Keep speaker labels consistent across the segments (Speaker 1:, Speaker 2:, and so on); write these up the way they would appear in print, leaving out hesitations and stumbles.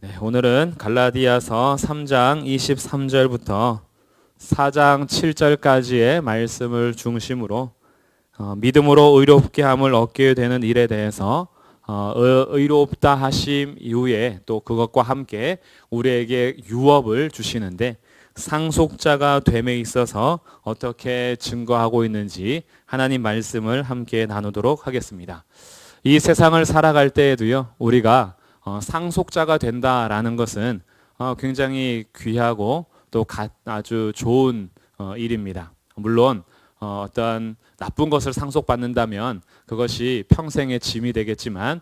Speaker 1: 네, 오늘은 갈라디아서 3장 23절부터 4장 7절까지의 말씀을 중심으로 믿음으로 의롭게 함을 얻게 되는 일에 대해서 의롭다 하심 이후에 또 그것과 함께 우리에게 유업을 주시는데 상속자가 됨에 있어서 어떻게 증거하고 있는지 하나님 말씀을 함께 나누도록 하겠습니다. 이 세상을 살아갈 때에도요, 우리가 상속자가 된다라는 것은 굉장히 귀하고 또 아주 좋은 일입니다. 물론 어떤 나쁜 것을 상속받는다면 그것이 평생의 짐이 되겠지만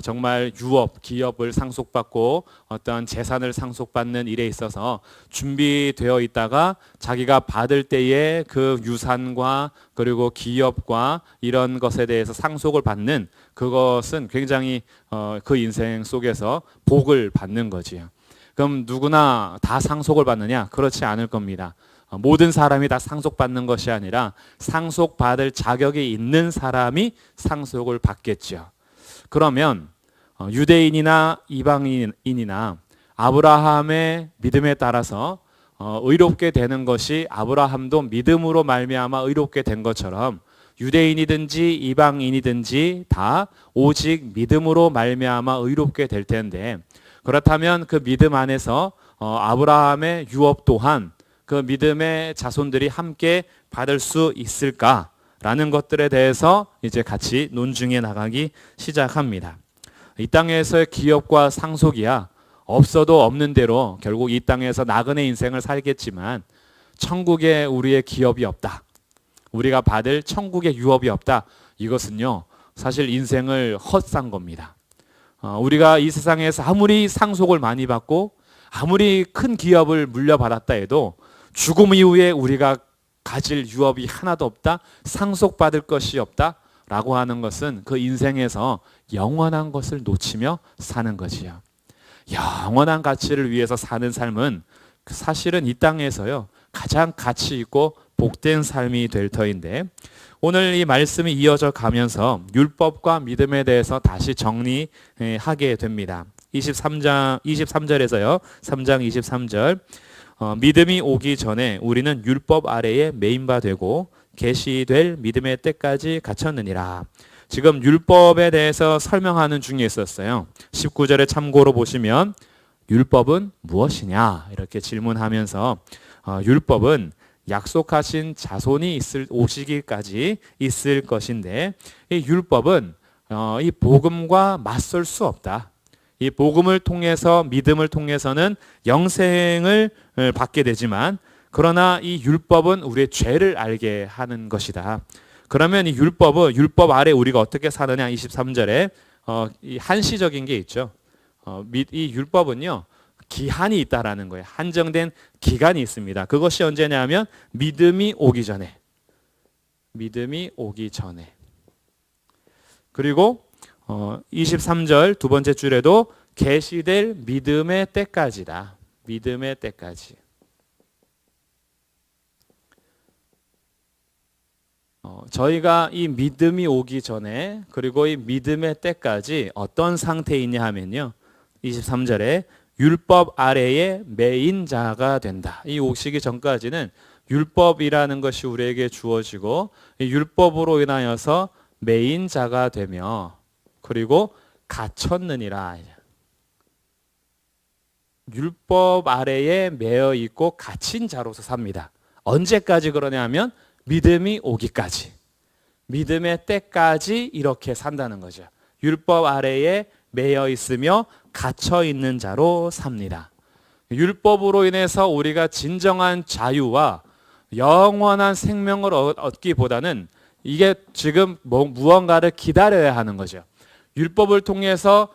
Speaker 1: 정말 유업, 기업을 상속받고 어떤 재산을 상속받는 일에 있어서 준비되어 있다가 자기가 받을 때에 그 유산과 그리고 기업과 이런 것에 대해서 상속을 받는 그것은 굉장히 그 인생 속에서 복을 받는 거지요. 그럼 누구나 다 상속을 받느냐? 그렇지 않을 겁니다. 모든 사람이 다 상속받는 것이 아니라 상속받을 자격이 있는 사람이 상속을 받겠죠. 그러면 유대인이나 이방인이나 아브라함의 믿음에 따라서 의롭게 되는 것이 아브라함도 믿음으로 말미암아 의롭게 된 것처럼 유대인이든지 이방인이든지 다 오직 믿음으로 말미암아 의롭게 될 텐데, 그렇다면 그 믿음 안에서 아브라함의 유업 또한 그 믿음의 자손들이 함께 받을 수 있을까라는 것들에 대해서 이제 같이 논증해 나가기 시작합니다. 이 땅에서의 기업과 상속이야 없어도 없는 대로 결국 이 땅에서 나그네 인생을 살겠지만 천국에 우리의 기업이 없다, 우리가 받을 천국의 유업이 없다, 이것은요 사실 인생을 헛산 겁니다. 우리가 이 세상에서 아무리 상속을 많이 받고 아무리 큰 기업을 물려받았다 해도 죽음 이후에 우리가 가질 유업이 하나도 없다, 상속받을 것이 없다 라고 하는 것은 그 인생에서 영원한 것을 놓치며 사는 거지요. 영원한 가치를 위해서 사는 삶은 사실은 이 땅에서요 가장 가치 있고 복된 삶이 될 터인데, 오늘 이 말씀이 이어져 가면서 율법과 믿음에 대해서 다시 정리하게 됩니다. 23절에서요 3장 23절 믿음이 오기 전에 우리는 율법 아래에 매인바 되고 계시될 믿음의 때까지 갇혔느니라. 지금 율법에 대해서 설명하는 중에 있었어요. 19절에 참고로 보시면 율법은 무엇이냐 이렇게 질문하면서 율법은 약속하신 자손이 오시기까지 있을 것인데, 이 율법은 이 복음과 맞설 수 없다. 이 복음을 통해서 믿음을 통해서는 영생을 받게 되지만, 그러나 이 율법은 우리의 죄를 알게 하는 것이다. 그러면 이 율법 아래 우리가 어떻게 사느냐, 23절에 이 한시적인 게 있죠. 이 율법은요 기한이 있다라는 거예요. 한정된 기간이 있습니다. 그것이 언제냐면 믿음이 오기 전에. 그리고 23절 두 번째 줄에도 계시될 믿음의 때까지다. 믿음의 때까지. 저희가 이 믿음이 오기 전에 그리고 이 믿음의 때까지 어떤 상태에 있냐 하면요 23절에 율법 아래에 매인 자가 된다. 이 오시기 전까지는 율법이라는 것이 우리에게 주어지고 이 율법으로 인하여서 매인 자가 되며 그리고 갇혔느니라. 율법 아래에 매여 있고 갇힌 자로서 삽니다. 언제까지 그러냐면 믿음이 오기까지, 믿음의 때까지 이렇게 산다는 거죠. 율법 아래에 매여 있으며 갇혀 있는 자로 삽니다. 율법으로 인해서 우리가 진정한 자유와 영원한 생명을 얻기보다는 이게 지금 무언가를 기다려야 하는 거죠. 율법을 통해서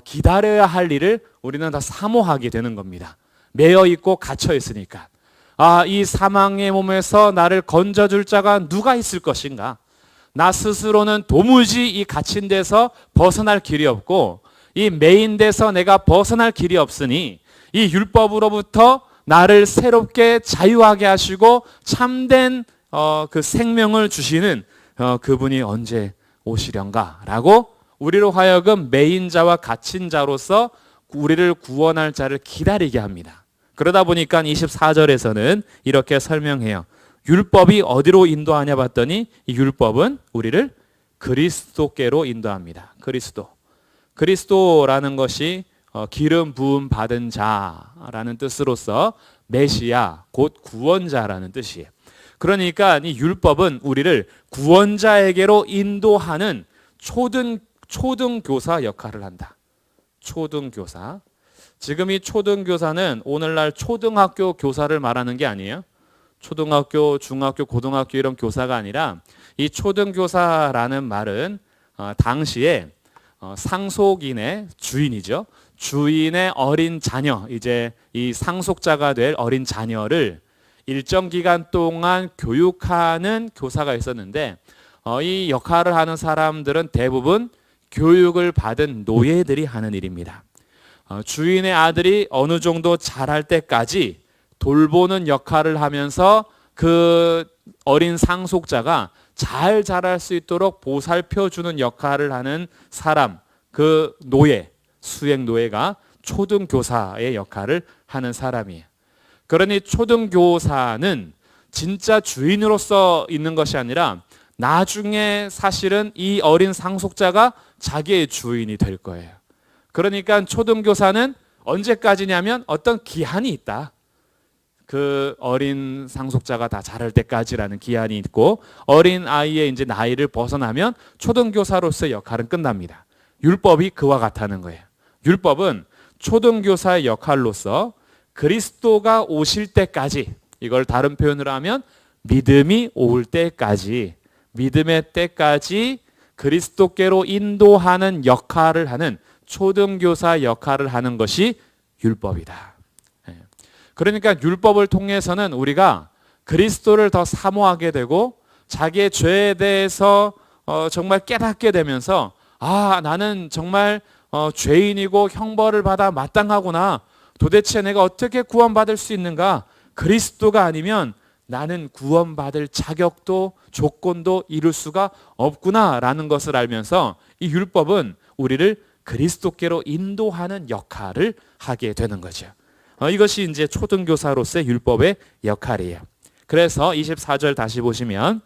Speaker 1: 기다려야 할 일을 우리는 다 사모하게 되는 겁니다. 매여 있고 갇혀 있으니까. 이 사망의 몸에서 나를 건져줄 자가 누가 있을 것인가? 나 스스로는 도무지 이 갇힌 데서 벗어날 길이 없고 이 매인 데서 내가 벗어날 길이 없으니 이 율법으로부터 나를 새롭게 자유하게 하시고 참된 그 생명을 주시는 그분이 언제 오시련가? 라고 우리로 하여금 매인 자와 갇힌 자로서 우리를 구원할 자를 기다리게 합니다. 그러다 보니까 24절에서는 이렇게 설명해요. 율법이 어디로 인도하냐 봤더니 이 율법은 우리를 그리스도께로 인도합니다. 그리스도라는 것이 기름 부음 받은 자라는 뜻으로서 메시아 곧 구원자라는 뜻이에요. 그러니까 이 율법은 우리를 구원자에게로 인도하는 초등교사 역할을 한다. 초등교사. 지금 이 초등교사는 오늘날 초등학교 교사를 말하는 게 아니에요. 초등학교, 중학교, 고등학교 이런 교사가 아니라 이 초등교사라는 말은 당시에 상속인의 주인이죠. 주인의 어린 자녀, 이제 이 상속자가 될 어린 자녀를 일정 기간 동안 교육하는 교사가 있었는데 이 역할을 하는 사람들은 대부분 교육을 받은 노예들이 하는 일입니다. 주인의 아들이 어느 정도 자랄 때까지 돌보는 역할을 하면서 그 어린 상속자가 잘 자랄 수 있도록 보살펴주는 역할을 하는 사람, 그 노예, 수행 노예가 초등교사의 역할을 하는 사람이에요. 그러니 초등교사는 진짜 주인으로서 있는 것이 아니라 나중에 사실은 이 어린 상속자가 자기의 주인이 될 거예요. 그러니까 초등교사는 언제까지냐면 어떤 기한이 있다. 그 어린 상속자가 다 자랄 때까지라는 기한이 있고 어린 아이의 이제 나이를 벗어나면 초등교사로서의 역할은 끝납니다. 율법이 그와 같다는 거예요. 율법은 초등교사의 역할로서 그리스도가 오실 때까지, 이걸 다른 표현으로 하면 믿음이 올 때까지, 믿음의 때까지 그리스도께로 인도하는 역할을 하는 초등교사 역할을 하는 것이 율법이다. 그러니까 율법을 통해서는 우리가 그리스도를 더 사모하게 되고 자기의 죄에 대해서 정말 깨닫게 되면서 나는 정말 죄인이고 형벌을 받아 마땅하구나. 도대체 내가 어떻게 구원받을 수 있는가? 그리스도가 아니면 나는 구원받을 자격도 조건도 이룰 수가 없구나라는 것을 알면서 이 율법은 우리를 그리스도께로 인도하는 역할을 하게 되는 거죠. 이것이 이제 초등교사로서의 율법의 역할이에요. 그래서 24절 다시 보시면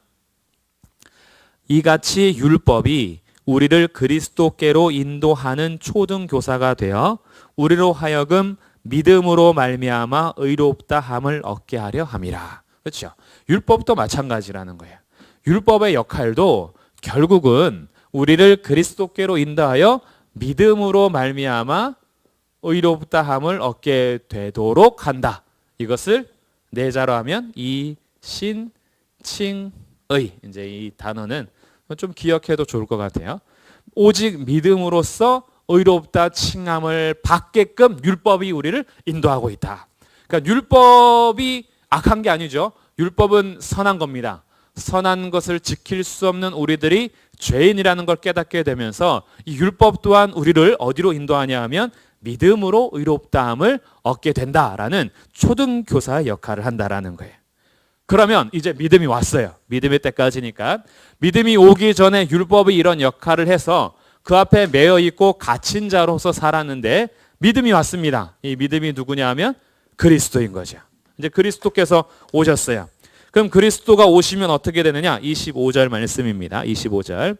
Speaker 1: 이같이 율법이 우리를 그리스도께로 인도하는 초등교사가 되어 우리로 하여금 믿음으로 말미암아 의롭다 함을 얻게 하려 함이라. 그렇죠? 율법도 마찬가지라는 거예요. 율법의 역할도 결국은 우리를 그리스도께로 인도하여 믿음으로 말미암아 의롭다 함을 얻게 되도록 한다. 이것을 내자로 하면 이신칭의, 이제 이 단어는 좀 기억해도 좋을 것 같아요. 오직 믿음으로써 의롭다 칭함을 받게끔 율법이 우리를 인도하고 있다. 그러니까 율법이 악한 게 아니죠. 율법은 선한 겁니다. 선한 것을 지킬 수 없는 우리들이 죄인이라는 걸 깨닫게 되면서 이 율법 또한 우리를 어디로 인도하냐 하면 믿음으로 의롭다함을 얻게 된다라는 초등교사의 역할을 한다라는 거예요. 그러면 이제 믿음이 왔어요. 믿음의 때까지니까. 믿음이 오기 전에 율법이 이런 역할을 해서 그 앞에 매여 있고 갇힌 자로서 살았는데 믿음이 왔습니다. 이 믿음이 누구냐 하면 그리스도인 거죠. 이제 그리스도께서 오셨어요. 그럼 그리스도가 오시면 어떻게 되느냐? 25절 말씀입니다. 25절.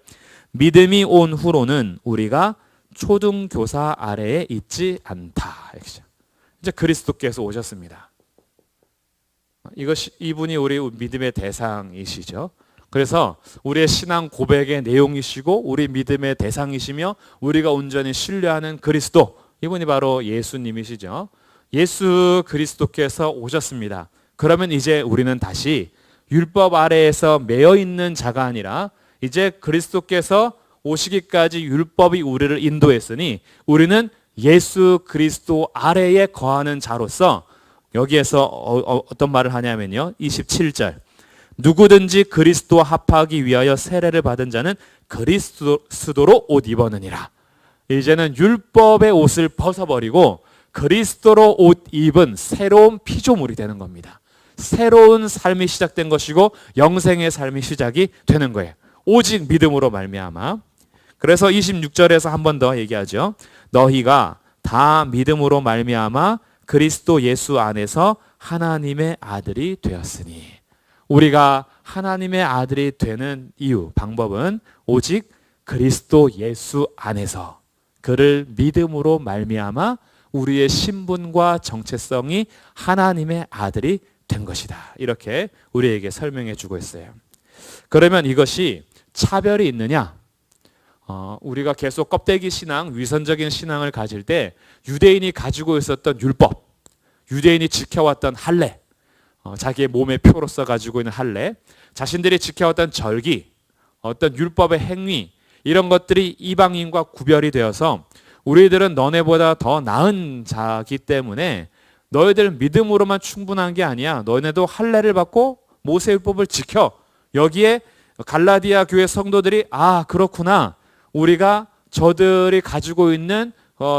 Speaker 1: 믿음이 온 후로는 우리가 초등교사 아래에 있지 않다. 이제 그리스도께서 오셨습니다. 이분이 우리 믿음의 대상이시죠. 그래서 우리의 신앙 고백의 내용이시고 우리 믿음의 대상이시며 우리가 온전히 신뢰하는 그리스도, 이분이 바로 예수님이시죠. 예수 그리스도께서 오셨습니다. 그러면 이제 우리는 다시 율법 아래에서 매여 있는 자가 아니라 이제 그리스도께서 오시기까지 율법이 우리를 인도했으니 우리는 예수 그리스도 아래에 거하는 자로서 여기에서 어떤 말을 하냐면요. 27절. 누구든지 그리스도와 합하기 위하여 세례를 받은 자는 그리스도로 옷 입었느니라. 이제는 율법의 옷을 벗어버리고 그리스도로 옷 입은 새로운 피조물이 되는 겁니다. 새로운 삶이 시작된 것이고 영생의 삶이 시작이 되는 거예요. 오직 믿음으로 말미암아. 그래서 26절에서 한 번 더 얘기하죠. 너희가 다 믿음으로 말미암아 그리스도 예수 안에서 하나님의 아들이 되었으니. 우리가 하나님의 아들이 되는 이유, 방법은 오직 그리스도 예수 안에서 그를 믿음으로 말미암아 우리의 신분과 정체성이 하나님의 아들이 된 것이다. 이렇게 우리에게 설명해 주고 있어요. 그러면 이것이 차별이 있느냐? 우리가 계속 껍데기 신앙, 위선적인 신앙을 가질 때 유대인이 가지고 있었던 율법, 유대인이 지켜왔던 할례, 자기의 몸의 표로서 가지고 있는 할례, 자신들이 지켜왔던 절기, 어떤 율법의 행위, 이런 것들이 이방인과 구별이 되어서 우리들은 너네보다 더 나은 자기 때문에 너희들 믿음으로만 충분한 게 아니야. 너네도 할례를 받고 모세율법을 지켜. 여기에 갈라디아 교회 성도들이 그렇구나. 우리가 저들이 가지고 있는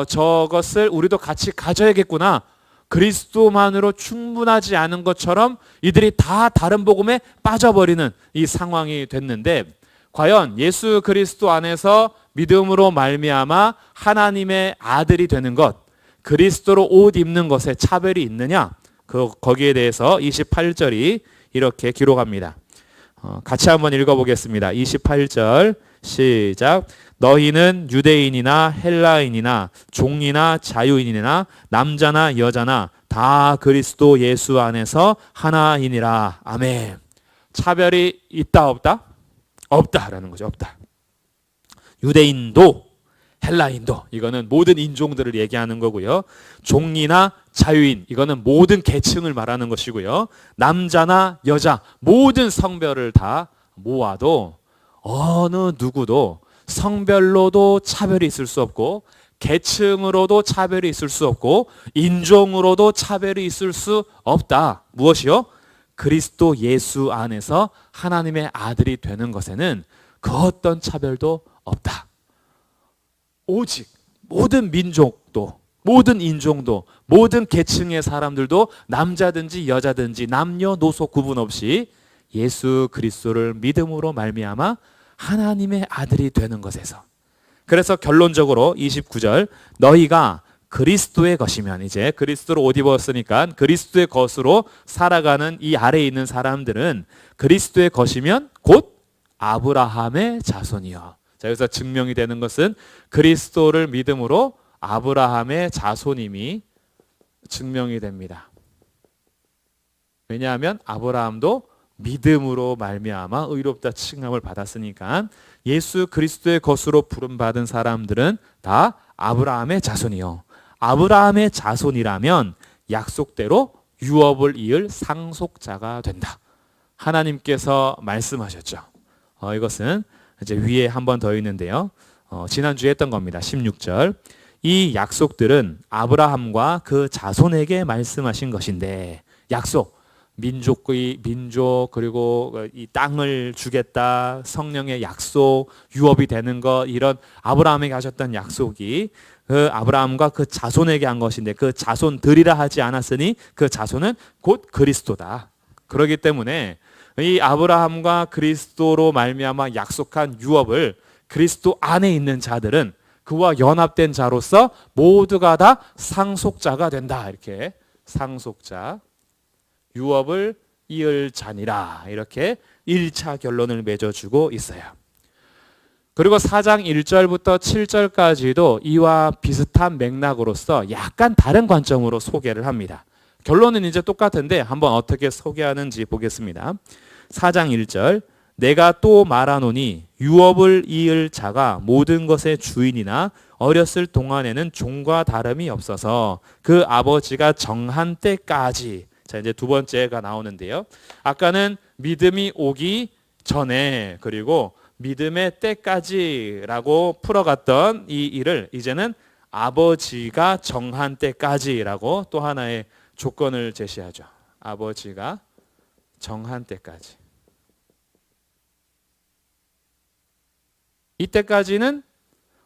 Speaker 1: 저것을 우리도 같이 가져야겠구나. 그리스도만으로 충분하지 않은 것처럼 이들이 다 다른 복음에 빠져버리는 이 상황이 됐는데, 과연 예수 그리스도 안에서 믿음으로 말미암아 하나님의 아들이 되는 것, 그리스도로 옷 입는 것에 차별이 있느냐? 거기에 대해서 28절이 이렇게 기록합니다. 같이 한번 읽어보겠습니다. 28절 시작. 너희는 유대인이나 헬라인이나 종이나 자유인이나 남자나 여자나 다 그리스도 예수 안에서 하나이니라. 아멘. 차별이 있다 없다? 없다라는 거죠. 없다. 유대인도 헬라인도, 이거는 모든 인종들을 얘기하는 거고요. 종이나 자유인, 이거는 모든 계층을 말하는 것이고요. 남자나 여자, 모든 성별을 다 모아도 어느 누구도 성별로도 차별이 있을 수 없고, 계층으로도 차별이 있을 수 없고, 인종으로도 차별이 있을 수 없다. 무엇이요? 그리스도 예수 안에서 하나님의 아들이 되는 것에는 그 어떤 차별도 없다. 오직 모든 민족도, 모든 인종도, 모든 계층의 사람들도 남자든지 여자든지 남녀노소 구분 없이 예수 그리스도를 믿음으로 말미암아 하나님의 아들이 되는 것에서, 그래서 결론적으로 29절 너희가 그리스도의 것이면, 이제 그리스도로 옷 입었으니까 그리스도의 것으로 살아가는 이 아래에 있는 사람들은 그리스도의 것이면 곧 아브라함의 자손이요. 자, 여기서 증명이 되는 것은 그리스도를 믿음으로 아브라함의 자손임이 증명이 됩니다. 왜냐하면 아브라함도 믿음으로 말미암아 의롭다 칭함을 받았으니까 예수 그리스도의 것으로 부름받은 사람들은 다 아브라함의 자손이요. 아브라함의 자손이라면 약속대로 유업을 이을 상속자가 된다. 하나님께서 말씀하셨죠. 이것은 이제 위에 한 번 더 있는데요. 지난주에 했던 겁니다. 16절. 이 약속들은 아브라함과 그 자손에게 말씀하신 것인데, 약속, 민족 그리고 이 땅을 주겠다, 성령의 약속, 유업이 되는 것, 이런 아브라함에게 하셨던 약속이 그 아브라함과 그 자손에게 한 것인데, 그 자손들이라 하지 않았으니 그 자손은 곧 그리스도다. 그렇기 때문에 이 아브라함과 그리스도로 말미암아 약속한 유업을 그리스도 안에 있는 자들은 그와 연합된 자로서 모두가 다 상속자가 된다. 이렇게 상속자, 유업을 이을 자니라, 이렇게 1차 결론을 맺어주고 있어요. 그리고 4장 1절부터 7절까지도 이와 비슷한 맥락으로서 약간 다른 관점으로 소개를 합니다. 결론은 이제 똑같은데 한번 어떻게 소개하는지 보겠습니다. 4장 1절. 내가 또 말하노니 유업을 이을 자가 모든 것의 주인이나 어렸을 동안에는 종과 다름이 없어서 그 아버지가 정한 때까지. 자, 이제 두 번째가 나오는데요. 아까는 믿음이 오기 전에, 그리고 믿음의 때까지라고 풀어갔던 이 일을 이제는 아버지가 정한 때까지라고 또 하나의 조건을 제시하죠. 아버지가 정한 때까지. 이때까지는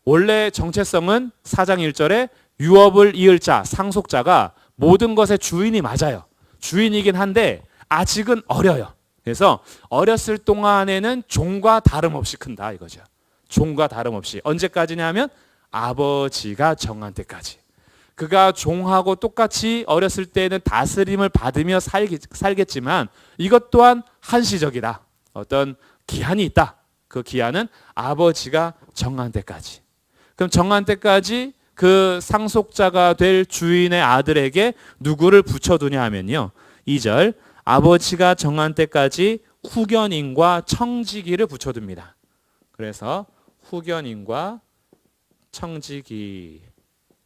Speaker 1: 원래 정체성은 4장 1절에 유업을 이을 자, 상속자가 모든 것의 주인이 맞아요. 주인이긴 한데 아직은 어려요. 그래서 어렸을 동안에는 종과 다름없이 큰다 이거죠. 종과 다름없이. 언제까지냐 하면 아버지가 정한 때까지. 그가 종하고 똑같이 어렸을 때에는 다스림을 받으며 살겠지만 이것 또한 한시적이다. 어떤 기한이 있다. 그 기한은 아버지가 정한 때까지. 그럼 정한 때까지 그 상속자가 될 주인의 아들에게 누구를 붙여두냐 하면요. 2절 아버지가 정한 때까지 후견인과 청지기를 붙여둡니다. 그래서 후견인과 청지기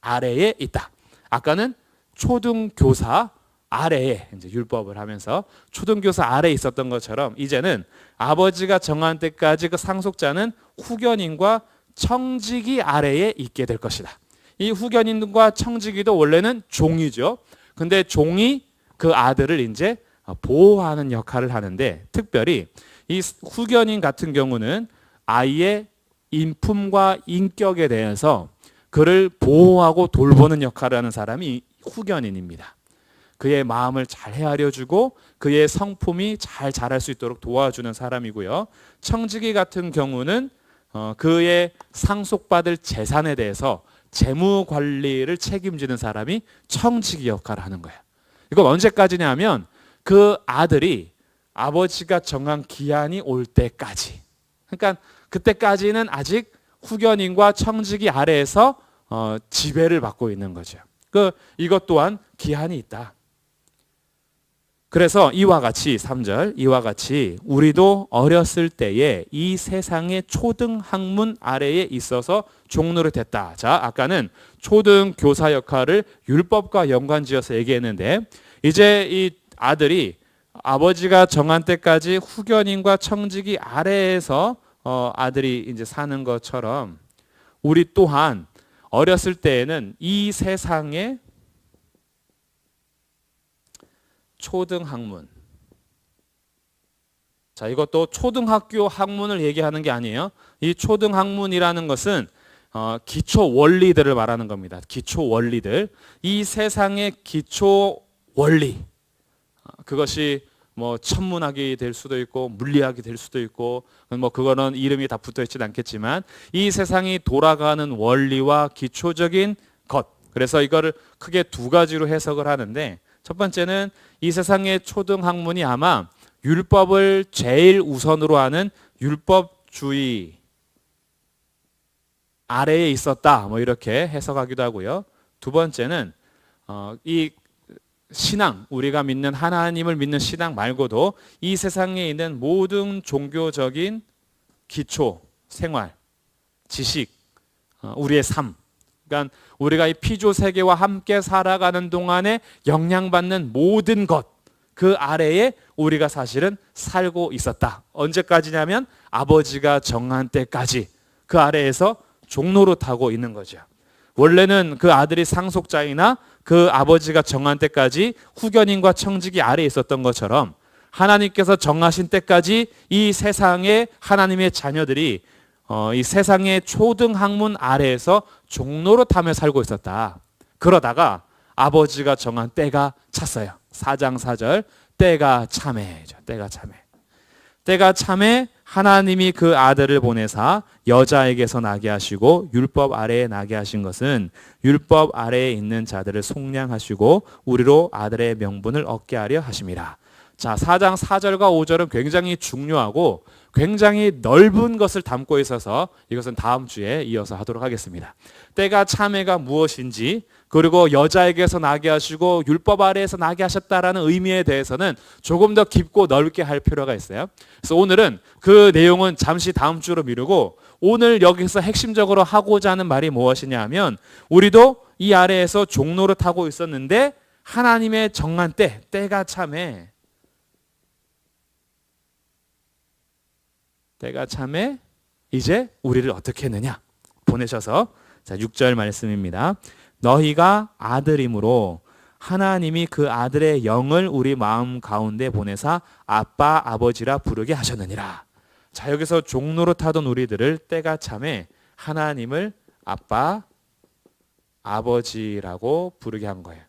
Speaker 1: 아래에 있다. 아까는 초등교사 아래에 이제 율법을 하면서 초등교사 아래에 있었던 것처럼 이제는 아버지가 정한 때까지 그 상속자는 후견인과 청지기 아래에 있게 될 것이다. 이 후견인과 청지기도 원래는 종이죠. 근데 종이 그 아들을 이제 보호하는 역할을 하는데 특별히 이 후견인 같은 경우는 아이의 인품과 인격에 대해서 그를 보호하고 돌보는 역할을 하는 사람이 후견인입니다. 그의 마음을 잘 헤아려주고 그의 성품이 잘 자랄 수 있도록 도와주는 사람이고요. 청지기 같은 경우는 그의 상속받을 재산에 대해서 재무 관리를 책임지는 사람이 청지기 역할을 하는 거예요. 이건 언제까지냐면 그 아들이 아버지가 정한 기한이 올 때까지. 그러니까 그때까지는 아직 후견인과 청지기 아래에서 지배를 받고 있는 거죠. 이것 또한 기한이 있다. 그래서 이와 같이 3절 이와 같이 우리도 어렸을 때에 이 세상의 초등학문 아래에 있어서 종노릇했다. 자, 아까는 초등교사 역할을 율법과 연관지어서 얘기했는데 이제 이 아들이 아버지가 정한 때까지 후견인과 청지기 아래에서 아들이 이제 사는 것처럼 우리 또한 어렸을 때에는 이 세상의 초등학문. 자, 이것도 초등학교 학문을 얘기하는 게 아니에요. 이 초등학문이라는 것은 기초 원리들을 말하는 겁니다. 기초 원리들. 이 세상의 기초 원리. 그것이 뭐 천문학이 될 수도 있고 물리학이 될 수도 있고 뭐 그거는 이름이 다 붙어 있지는 않겠지만 이 세상이 돌아가는 원리와 기초적인 것. 그래서 이거를 크게 두 가지로 해석을 하는데 첫 번째는 이 세상의 초등학문이 아마 율법을 제일 우선으로 하는 율법주의 아래에 있었다. 뭐 이렇게 해석하기도 하고요. 두 번째는 이 신앙, 우리가 믿는 하나님을 믿는 신앙 말고도 이 세상에 있는 모든 종교적인 기초, 생활, 지식, 우리의 삶. 그러니까 우리가 이 피조 세계와 함께 살아가는 동안에 영향받는 모든 것, 그 아래에 우리가 사실은 살고 있었다. 언제까지냐면 아버지가 정한 때까지 그 아래에서 종노릇하고 있는 거죠. 원래는 그 아들이 상속자이나 그 아버지가 정한 때까지 후견인과 청지기 아래에 있었던 것처럼 하나님께서 정하신 때까지 이 세상의 하나님의 자녀들이 이 세상의 초등학문 아래에서 종노릇하며 살고 있었다. 그러다가 아버지가 정한 때가 찼어요. 4장 4절 때가 참해죠. 때가 참해. 때가 참해 하나님이 그 아들을 보내사 여자에게서 나게 하시고 율법 아래에 나게 하신 것은 율법 아래에 있는 자들을 속량하시고 우리로 아들의 명분을 얻게 하려 하심이라. 자, 4장 4절과 5절은 굉장히 중요하고 굉장히 넓은 것을 담고 있어서 이것은 다음 주에 이어서 하도록 하겠습니다. 때가 참해가 무엇인지 그리고 여자에게서 나게 하시고 율법 아래에서 나게 하셨다라는 의미에 대해서는 조금 더 깊고 넓게 할 필요가 있어요. 그래서 오늘은 그 내용은 잠시 다음 주로 미루고 오늘 여기서 핵심적으로 하고자 하는 말이 무엇이냐 하면 우리도 이 아래에서 종노릇 하고 있었는데 하나님의 정한 때가 참해. 때가 참해 이제 우리를 어떻게 했느냐 보내셔서 자 6절 말씀입니다. 너희가 아들이므로 하나님이 그 아들의 영을 우리 마음 가운데 보내사 아빠 아버지라 부르게 하셨느니라. 자 여기서 종노릇하던 우리들을 때가 참해 하나님을 아빠 아버지라고 부르게 한 거예요.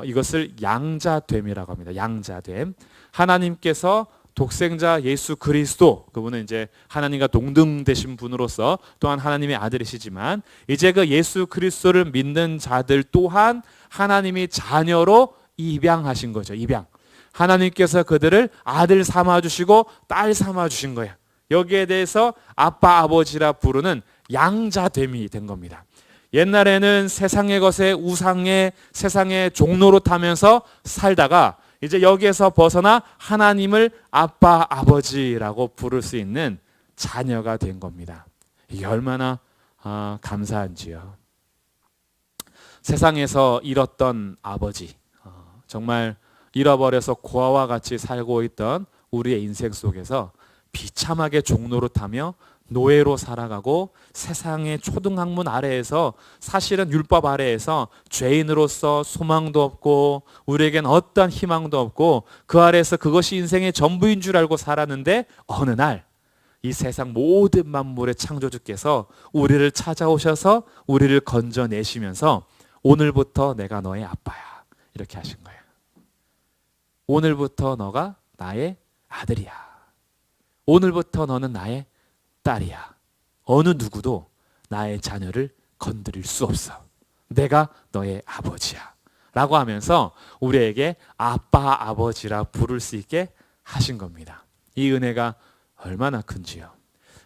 Speaker 1: 이것을 양자됨이라고 합니다. 양자됨. 하나님께서 독생자 예수 그리스도, 그분은 이제 하나님과 동등되신 분으로서 또한 하나님의 아들이시지만 이제 그 예수 그리스도를 믿는 자들 또한 하나님이 자녀로 입양하신 거죠. 입양. 하나님께서 그들을 아들 삼아 주시고 딸 삼아 주신 거예요. 여기에 대해서 아빠 아버지라 부르는 양자됨이 된 겁니다. 옛날에는 세상의 것에 우상의 세상의 종로로 타면서 살다가 이제 여기에서 벗어나 하나님을 아빠 아버지라고 부를 수 있는 자녀가 된 겁니다. 이게 얼마나 감사한지요. 세상에서 잃었던 아버지, 정말 잃어버려서 고아와 같이 살고 있던 우리의 인생 속에서 비참하게 종로로 타며 노예로 살아가고 세상의 초등학문 아래에서, 사실은 율법 아래에서 죄인으로서 소망도 없고 우리에겐 어떠한 희망도 없고 그 아래에서 그것이 인생의 전부인 줄 알고 살았는데, 어느 날 이 세상 모든 만물의 창조주께서 우리를 찾아오셔서 우리를 건져내시면서 오늘부터 내가 너의 아빠야 이렇게 하신 거예요. 오늘부터 너가 나의 아들이야. 오늘부터 너는 나의 딸이야. 어느 누구도 나의 자녀를 건드릴 수 없어. 내가 너의 아버지야 라고 하면서 우리에게 아빠 아버지라 부를 수 있게 하신 겁니다. 이 은혜가 얼마나 큰지요.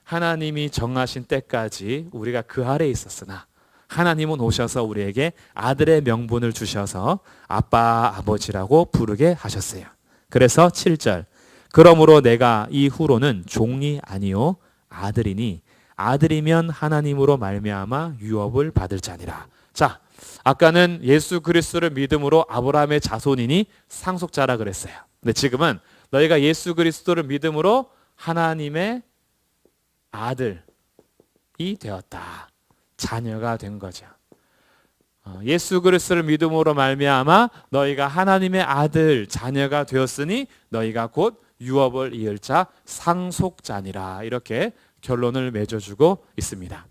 Speaker 1: 하나님이 정하신 때까지 우리가 그 아래에 있었으나 하나님은 오셔서 우리에게 아들의 명분을 주셔서 아빠 아버지라고 부르게 하셨어요. 그래서 7절, 그러므로 내가 이후로는 종이 아니요 아들이니 아들이면 하나님으로 말미암아 유업을 받을 자니라. 자, 아까는 예수 그리스도를 믿음으로 아브라함의 자손이니 상속자라 그랬어요. 근데 지금은 너희가 예수 그리스도를 믿음으로 하나님의 아들이 되었다. 자녀가 된 거죠. 예수 그리스도를 믿음으로 말미암아 너희가 하나님의 아들 자녀가 되었으니 너희가 곧 유업을 이을 자 상속자니라. 이렇게 결론을 맺어주고 있습니다.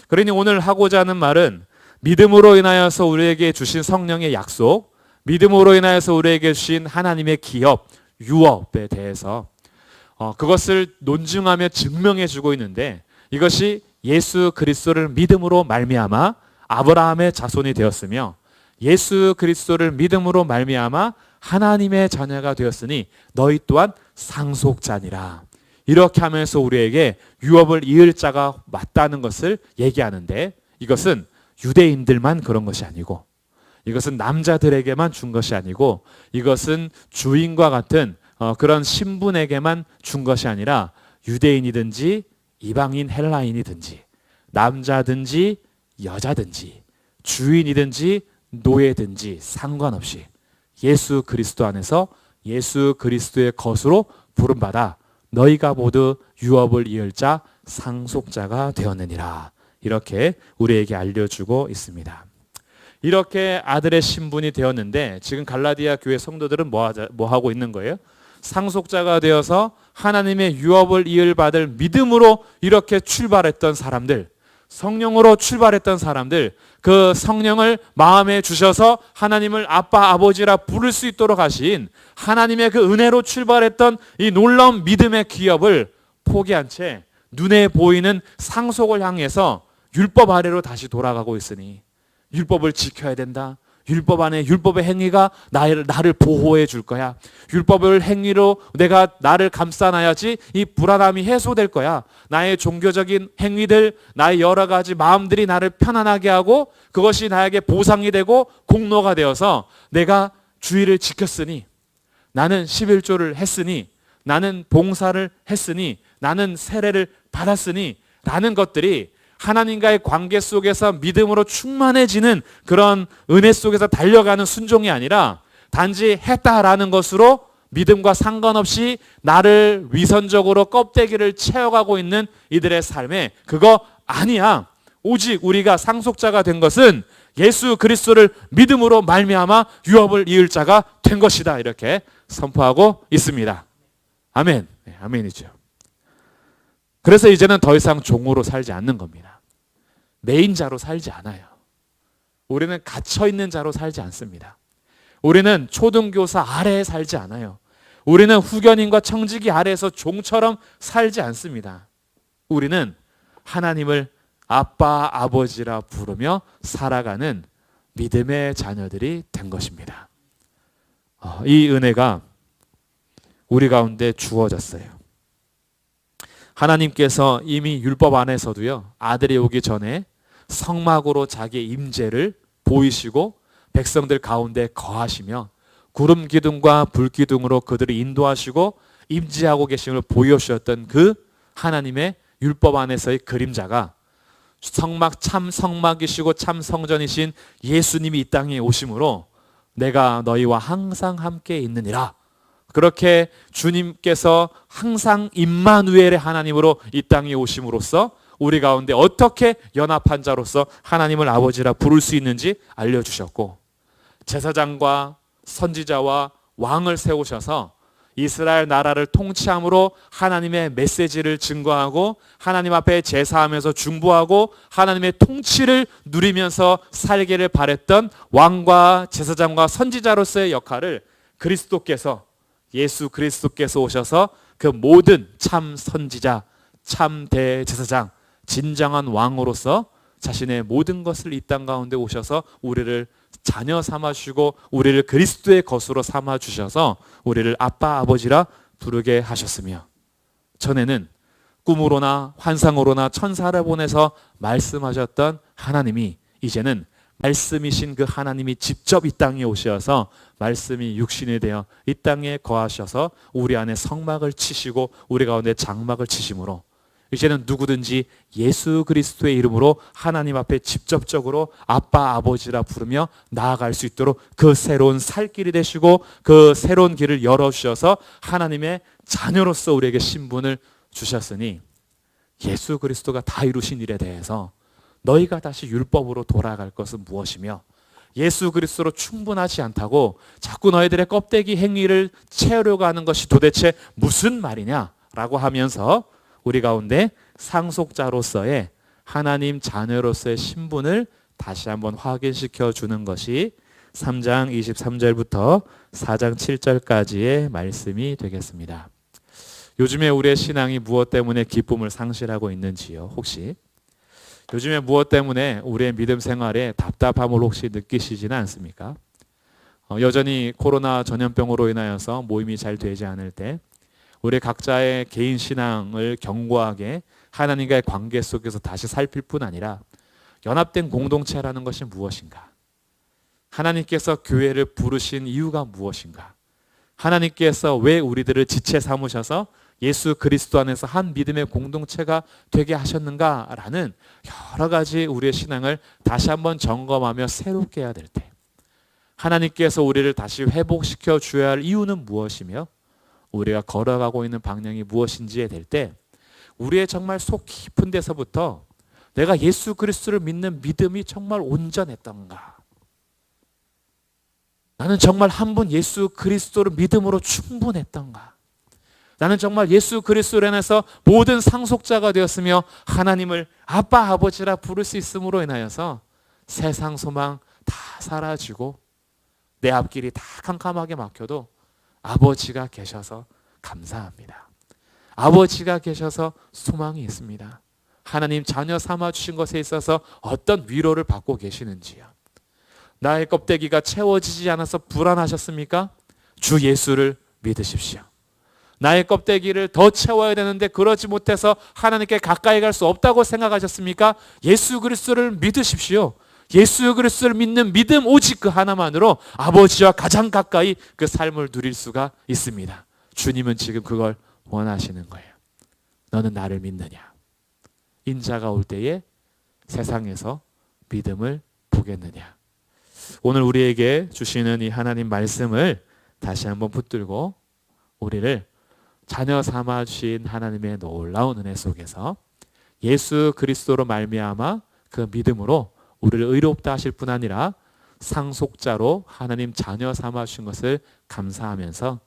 Speaker 1: 그러니 오늘 하고자 하는 말은 믿음으로 인하여서 우리에게 주신 성령의 약속, 믿음으로 인하여서 우리에게 주신 하나님의 기업, 유업에 대해서 그것을 논증하며 증명해주고 있는데, 이것이 예수 그리스도를 믿음으로 말미암아 아브라함의 자손이 되었으며 예수 그리스도를 믿음으로 말미암아 하나님의 자녀가 되었으니 너희 또한 상속자니라. 이렇게 하면서 우리에게 유업을 이을 자가 맞다는 것을 얘기하는데, 이것은 유대인들만 그런 것이 아니고, 이것은 남자들에게만 준 것이 아니고, 이것은 주인과 같은 그런 신분에게만 준 것이 아니라 유대인이든지 이방인 헬라인이든지 남자든지 여자든지 주인이든지 노예든지 상관없이 예수 그리스도 안에서 예수 그리스도의 것으로 부름받아 너희가 모두 유업을 이을 자 상속자가 되었느니라. 이렇게 우리에게 알려주고 있습니다. 이렇게 아들의 신분이 되었는데 지금 갈라디아 교회 성도들은 뭐 하고 있는 거예요? 상속자가 되어서 하나님의 유업을 이을 받을 믿음으로 이렇게 출발했던 사람들, 성령으로 출발했던 사람들, 그 성령을 마음에 주셔서 하나님을 아빠 아버지라 부를 수 있도록 하신 하나님의 그 은혜로 출발했던 이 놀라운 믿음의 기업을 포기한 채 눈에 보이는 상속을 향해서 율법 아래로 다시 돌아가고 있으니 율법을 지켜야 된다. 율법 안에 율법의 행위가 나를 보호해 줄 거야. 율법을 행위로 내가 나를 감싸놔야지 이 불안함이 해소될 거야. 나의 종교적인 행위들, 나의 여러 가지 마음들이 나를 편안하게 하고 그것이 나에게 보상이 되고 공로가 되어서 내가 주의를 지켰으니, 나는 11조를 했으니, 나는 봉사를 했으니, 나는 세례를 받았으니 라는 것들이 하나님과의 관계 속에서 믿음으로 충만해지는 그런 은혜 속에서 달려가는 순종이 아니라 단지 했다라는 것으로 믿음과 상관없이 나를 위선적으로 껍데기를 채워가고 있는 이들의 삶에, 그거 아니야. 오직 우리가 상속자가 된 것은 예수 그리스도를 믿음으로 말미암아 유업을 이을 자가 된 것이다. 이렇게 선포하고 있습니다. 아멘. 네, 아멘이죠. 그래서 이제는 더 이상 종으로 살지 않는 겁니다. 메인자로 살지 않아요. 우리는 갇혀있는 자로 살지 않습니다. 우리는 초등교사 아래에 살지 않아요. 우리는 후견인과 청지기 아래에서 종처럼 살지 않습니다. 우리는 하나님을 아빠, 아버지라 부르며 살아가는 믿음의 자녀들이 된 것입니다. 이 은혜가 우리 가운데 주어졌어요. 하나님께서 이미 율법 안에서도요, 아들이 오기 전에 성막으로 자기의 임재를 보이시고 백성들 가운데 거하시며 구름 기둥과 불 기둥으로 그들을 인도하시고 임재하고 계심을 보여주셨던 그 하나님의 율법 안에서의 그림자가 성막, 참 성막이시고 참 성전이신 예수님이 이 땅에 오심으로 내가 너희와 항상 함께 있느니라. 그렇게 주님께서 항상 임마누엘의 하나님으로 이 땅에 오심으로써 우리 가운데 어떻게 연합한 자로서 하나님을 아버지라 부를 수 있는지 알려주셨고, 제사장과 선지자와 왕을 세우셔서 이스라엘 나라를 통치함으로 하나님의 메시지를 증거하고 하나님 앞에 제사하면서 중보하고 하나님의 통치를 누리면서 살기를 바랬던 왕과 제사장과 선지자로서의 역할을 그리스도께서, 예수 그리스도께서 오셔서 그 모든 참 선지자, 참 대제사장, 진정한 왕으로서 자신의 모든 것을 이 땅 가운데 오셔서 우리를 자녀 삼아주시고 우리를 그리스도의 것으로 삼아주셔서 우리를 아빠 아버지라 부르게 하셨으며, 전에는 꿈으로나 환상으로나 천사를 보내서 말씀하셨던 하나님이 이제는 말씀이신 그 하나님이 직접 이 땅에 오셔서 말씀이 육신이 되어 이 땅에 거하셔서 우리 안에 성막을 치시고 우리 가운데 장막을 치심으로 이제는 누구든지 예수 그리스도의 이름으로 하나님 앞에 직접적으로 아빠 아버지라 부르며 나아갈 수 있도록 그 새로운 살 길이 되시고 그 새로운 길을 열어주셔서 하나님의 자녀로서 우리에게 신분을 주셨으니, 예수 그리스도가 다 이루신 일에 대해서 너희가 다시 율법으로 돌아갈 것은 무엇이며 예수 그리스도로 충분하지 않다고 자꾸 너희들의 껍데기 행위를 채우려고 하는 것이 도대체 무슨 말이냐라고 하면서 우리 가운데 상속자로서의 하나님 자녀로서의 신분을 다시 한번 확인시켜 주는 것이 3장 23절부터 4장 7절까지의 말씀이 되겠습니다. 요즘에 우리의 신앙이 무엇 때문에 기쁨을 상실하고 있는지요? 혹시 요즘에 무엇 때문에 우리의 믿음 생활에 답답함을 혹시 느끼시지는 않습니까? 여전히 코로나 전염병으로 인하여서 모임이 잘 되지 않을 때 우리 각자의 개인 신앙을 견고하게 하나님과의 관계 속에서 다시 살필 뿐 아니라 연합된 공동체라는 것이 무엇인가? 하나님께서 교회를 부르신 이유가 무엇인가? 하나님께서 왜 우리들을 지체 삼으셔서 예수 그리스도 안에서 한 믿음의 공동체가 되게 하셨는가라는 여러 가지 우리의 신앙을 다시 한번 점검하며 새롭게 해야 될 때, 하나님께서 우리를 다시 회복시켜 주어야 할 이유는 무엇이며 우리가 걸어가고 있는 방향이 무엇인지에 될 때, 우리의 정말 속 깊은 데서부터 내가 예수 그리스도를 믿는 믿음이 정말 온전했던가, 나는 정말 한 분 예수 그리스도를 믿음으로 충분했던가, 나는 정말 예수 그리스도로 인해서 모든 상속자가 되었으며 하나님을 아빠 아버지라 부를 수 있음으로 인하여서 세상 소망 다 사라지고 내 앞길이 다 캄캄하게 막혀도 아버지가 계셔서 감사합니다. 아버지가 계셔서 소망이 있습니다. 하나님 자녀 삼아주신 것에 있어서 어떤 위로를 받고 계시는지요? 나의 껍데기가 채워지지 않아서 불안하셨습니까? 주 예수를 믿으십시오. 나의 껍데기를 더 채워야 되는데 그러지 못해서 하나님께 가까이 갈 수 없다고 생각하셨습니까? 예수 그리스도를 믿으십시오. 예수 그리스도를 믿는 믿음 오직 그 하나만으로 아버지와 가장 가까이 그 삶을 누릴 수가 있습니다. 주님은 지금 그걸 원하시는 거예요. 너는 나를 믿느냐? 인자가 올 때에 세상에서 믿음을 보겠느냐? 오늘 우리에게 주시는 이 하나님 말씀을 다시 한번 붙들고 우리를 자녀 삼아 주신 하나님의 놀라운 은혜 속에서 예수 그리스도로 말미암아 그 믿음으로 우리를 의롭다 하실 뿐 아니라 상속자로 하나님 자녀 삼아 주신 것을 감사하면서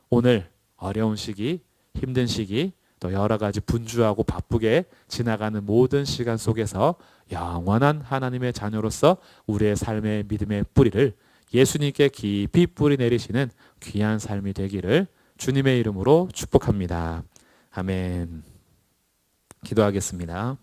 Speaker 1: 오늘 어려운 시기, 힘든 시기, 또 여러 가지 분주하고 바쁘게 지나가는 모든 시간 속에서 영원한 하나님의 자녀로서 우리의 삶의 믿음의 뿌리를 예수님께 깊이 뿌리 내리시는 귀한 삶이 되기를 주님의 이름으로 축복합니다. 아멘. 기도하겠습니다.